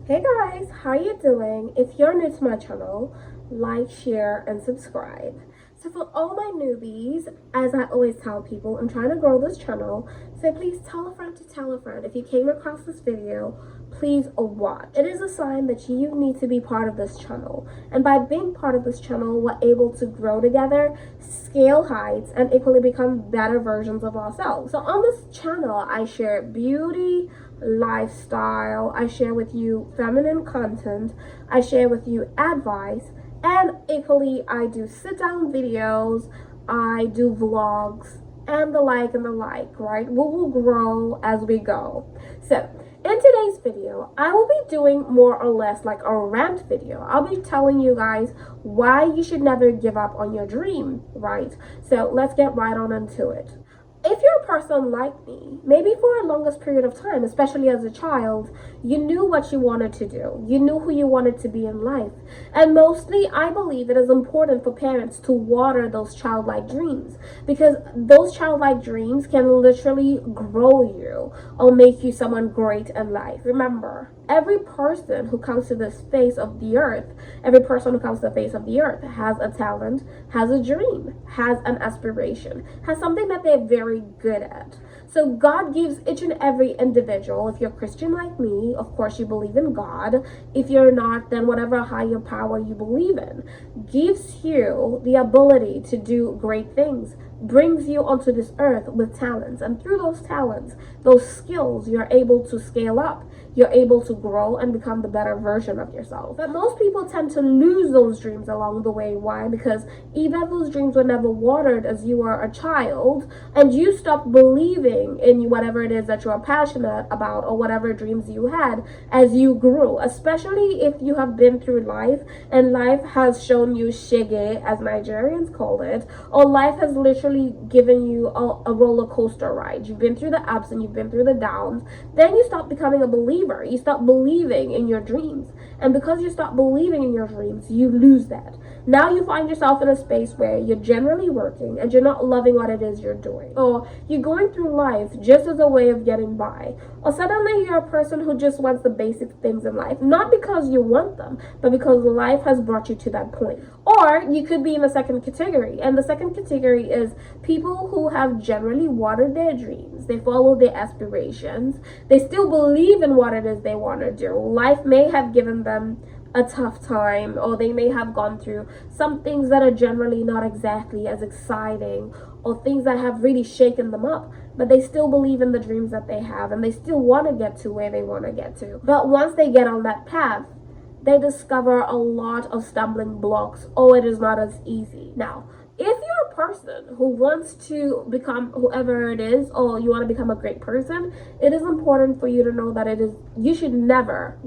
Hey guys, how you doing? If you're new to my channel, like, share, and subscribe. So for all my newbies, as I always tell people, I'm trying to grow this channel, so please tell a friend to tell a friend. If you came across this video, please watch. It is a sign that you need to be part of this channel. And by being part of this channel, we're able to grow together, scale heights, and equally become better versions of ourselves. So on this channel, I share beauty, lifestyle, I share with you feminine content, I share with you advice, and equally I do sit down videos, I do vlogs, and the like, right? We will grow as we go. So in today's video, I will be doing more or less like a rant video. I'll be telling you guys why you should never give up on your dream, right? So let's get right on into it. If you're a person like me, maybe for a longest period of time, especially as a child, you knew what you wanted to do. You knew who you wanted to be in life. And mostly, I believe it is important for parents to water those childlike dreams, because those childlike dreams can literally grow you or make you someone great in life. Remember, every person who comes to this face of the earth, every person who comes to the face of the earth has a talent, has a dream, has an aspiration, has something that they're very good at. So God gives each and every individual, if you're Christian like me, of course you believe in God. If you're not, then whatever higher power you believe in gives you the ability to do great things, brings you onto this earth with talents, and through those talents, those skills, you're able to scale up, you're able to grow and become the better version of yourself. But most people tend to lose those dreams along the way. Why? Because either those dreams were never watered as you were a child, and you stopped believing in whatever it is that you are passionate about or whatever dreams you had as you grew, especially if you have been through life and life has shown you shege, as Nigerians call it, or life has literally given you a roller coaster ride. You've been through the ups and you've been through the downs. Then you stop becoming a believer. You stop believing in your dreams. And because you stop believing in your dreams, you lose that. Now you find yourself in a space where you're generally working and you're not loving what it is you're doing. Or you're going through life just as a way of getting by. Or suddenly you're a person who just wants the basic things in life. Not because you want them, but because life has brought you to that point. Or you could be in the second category. And the second category is people who have generally watered their dreams. They follow their aspirations. They still believe in what it is they want to do. Life may have given them a tough time, or they may have gone through some things that are generally not exactly as exciting, or things that have really shaken them up, but they still believe in the dreams that they have and they still want to get to where they want to get to. But once they get on that path, they discover a lot of stumbling blocks. Oh, it is not as easy. Now, if you're a person who wants to become whoever it is, or you want to become a great person, it is important for you to know that you should never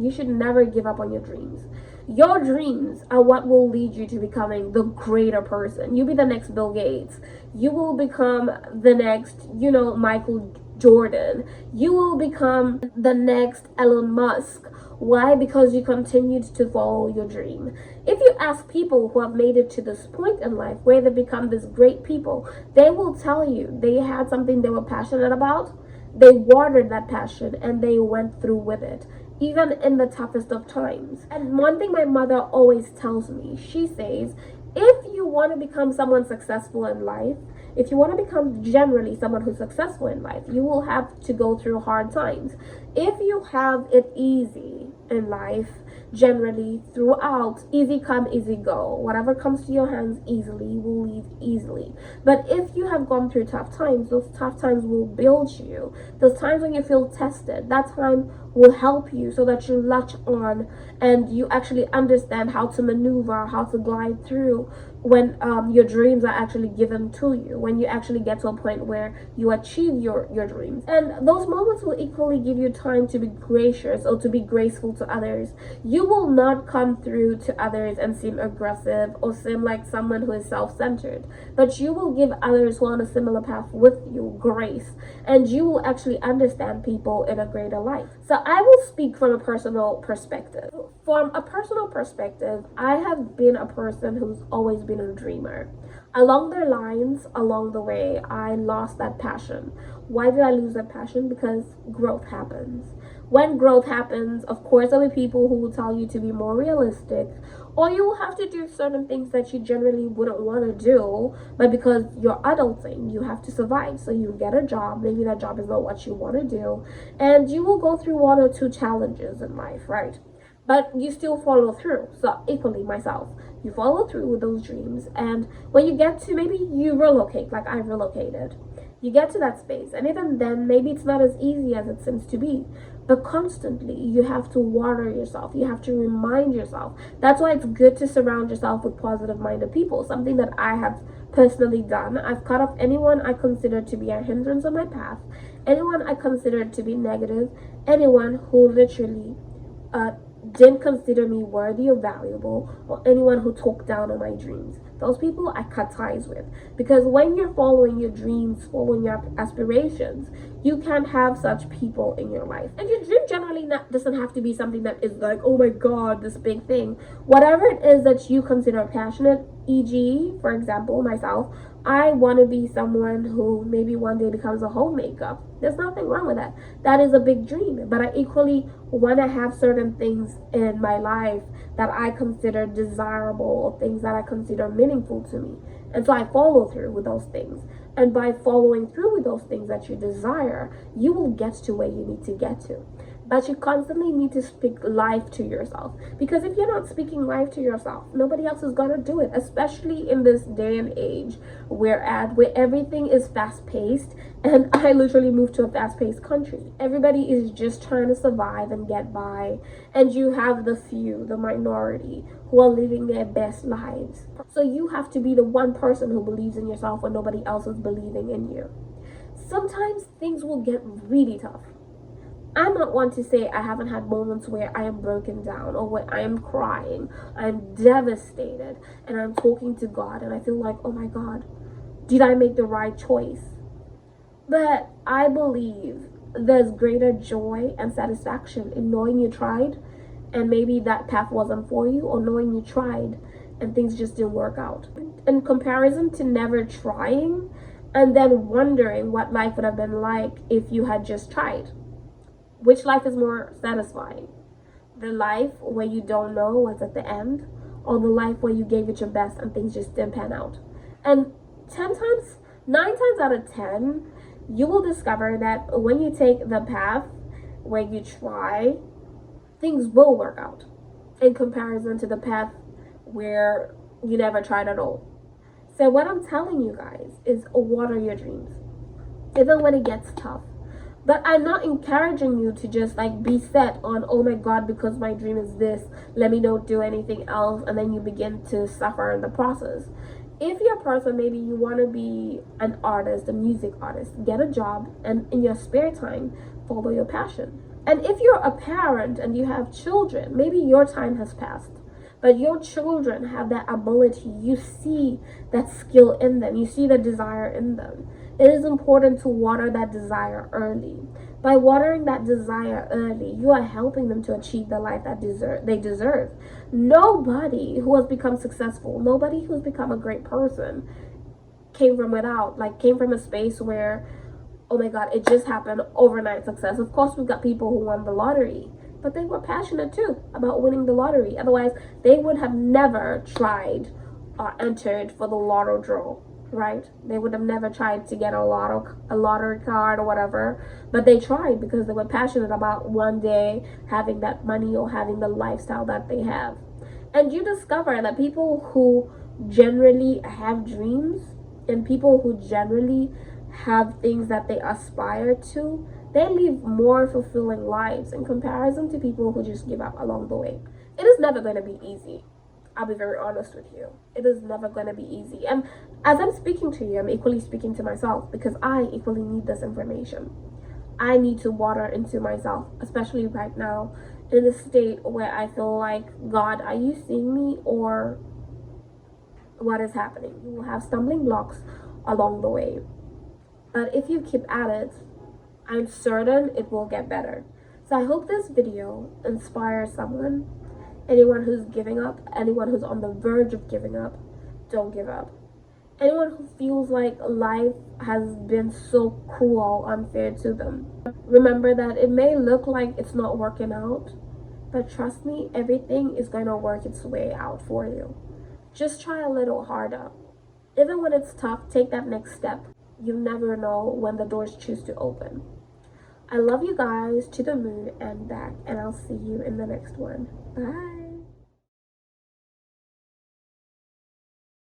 give up on your dreams. Your dreams are what will lead you to becoming the greater person. You'll be the next Bill Gates. You will become the next, Michael Jordan. You will become the next Elon Musk. Why? Because you continued to follow your dream. If you ask people who have made it to this point in life where they become these great people, they will tell you they had something they were passionate about, they watered that passion, and they went through with it, even in the toughest of times. And one thing my mother always tells me, she says, if you want to become someone successful in life, if you want to become generally someone who's successful in life, you will have to go through hard times. If you have it easy in life, generally throughout, easy come, easy go. Whatever comes to your hands easily will leave easily. But if you have gone through tough times, those tough times will build you. Those times when you feel tested, that time will help you so that you latch on and you actually understand how to maneuver, how to glide through when your dreams are actually given to you, when you actually get to a point where you achieve your dreams. And those moments will equally give you time to be gracious or to be graceful to others. You will not come through to others and seem aggressive or seem like someone who is self-centered, but you will give others who are on a similar path with you grace, and you will actually understand people in a greater light. So I will speak from a personal perspective. From a personal perspective, I have been a person who's always been a dreamer. Along their lines, along the way, I lost that passion. Why did I lose that passion? Because growth happens. When growth happens, of course, there'll be people who will tell you to be more realistic, or you will have to do certain things that you generally wouldn't want to do, but because you're adulting, you have to survive. So you get a job, maybe that job is not what you want to do, and you will go through one or two challenges in life, right? But you still follow through. So equally myself, you follow through with those dreams, and when you get to, maybe you relocate, like I relocated, you get to that space, and even then maybe it's not as easy as it seems to be, but constantly you have to water yourself, you have to remind yourself. That's why it's good to surround yourself with positive minded people, something that I have personally done. I've cut off anyone I consider to be a hindrance on my path, anyone I consider to be negative, anyone who literally didn't consider me worthy or valuable, or anyone who talked down on my dreams. Those people I cut ties with. Because when you're following your dreams, following your aspirations, you can't have such people in your life. And your dream generally doesn't have to be something that is like, oh my god, this big thing. Whatever it is that you consider passionate, e.g., for example, myself, I want to be someone who maybe one day becomes a homemaker. There's nothing wrong with that. That is a big dream. But I equally want to have certain things in my life that I consider desirable, or things that I consider meaningful to me. And so I follow through with those things. And by following through with those things that you desire, you will get to where you need to get to. But you constantly need to speak life to yourself. Because if you're not speaking life to yourself, nobody else is going to do it. Especially in this day and age we're at, where everything is fast-paced. And I literally moved to a fast-paced country. Everybody is just trying to survive and get by. And you have the few, the minority, who are living their best lives. So you have to be the one person who believes in yourself when nobody else is believing in you. Sometimes things will get really tough. I'm not one to say I haven't had moments where I am broken down, or where I am crying, I'm devastated, and I'm talking to God, and I feel like, oh my God, did I make the right choice? But I believe there's greater joy and satisfaction in knowing you tried, and maybe that path wasn't for you, or knowing you tried and things just didn't work out. In comparison to never trying and then wondering what life would have been like if you had just tried. Which life is more satisfying? The life where you don't know what's at the end, or the life where you gave it your best and things just didn't pan out? And 9 times out of 10, you will discover that when you take the path where you try, things will work out, in comparison to the path where you never tried at all. So what I'm telling you guys is, water your dreams, even when it gets tough. But I'm not encouraging you to just like be set on, oh my God, because my dream is this, let me not do anything else, and then you begin to suffer in the process. If you're a person, maybe you want to be an artist, a music artist, get a job, and in your spare time, follow your passion. And if you're a parent and you have children, maybe your time has passed, but your children have that ability. You see that skill in them, you see the desire in them. It is important to water that desire early. By watering that desire early, you are helping them to achieve the life that they deserve. Nobody who has become successful, nobody who's become a great person came from without, like came from a space where, oh my God, it just happened, overnight success. Of course, we've got people who won the lottery, but they were passionate too about winning the lottery. Otherwise, they would have never tried or entered for the lotto draw, right? They would have never tried to get a lottery card or whatever, but they tried because they were passionate about one day having that money or having the lifestyle that they have. And you discover that people who generally have dreams, and people who generally have things that they aspire to, they live more fulfilling lives in comparison to people who just give up along the way. It is never going to be easy. I'll be very honest with you. It is never going to be easy. And as I'm speaking to you, I'm equally speaking to myself, because I equally need this information. I need to water into myself, especially right now in the state where I feel like, God, are you seeing me, or what is happening? You will have stumbling blocks along the way. But if you keep at it, I'm certain it will get better. So I hope this video inspires someone. Anyone who's giving up, anyone who's on the verge of giving up, don't give up. Anyone who feels like life has been so cruel, unfair to them. Remember that it may look like it's not working out, but trust me, everything is going to work its way out for you. Just try a little harder. Even when it's tough, take that next step. You never know when the doors choose to open. I love you guys to the moon and back, and I'll see you in the next one. Bye.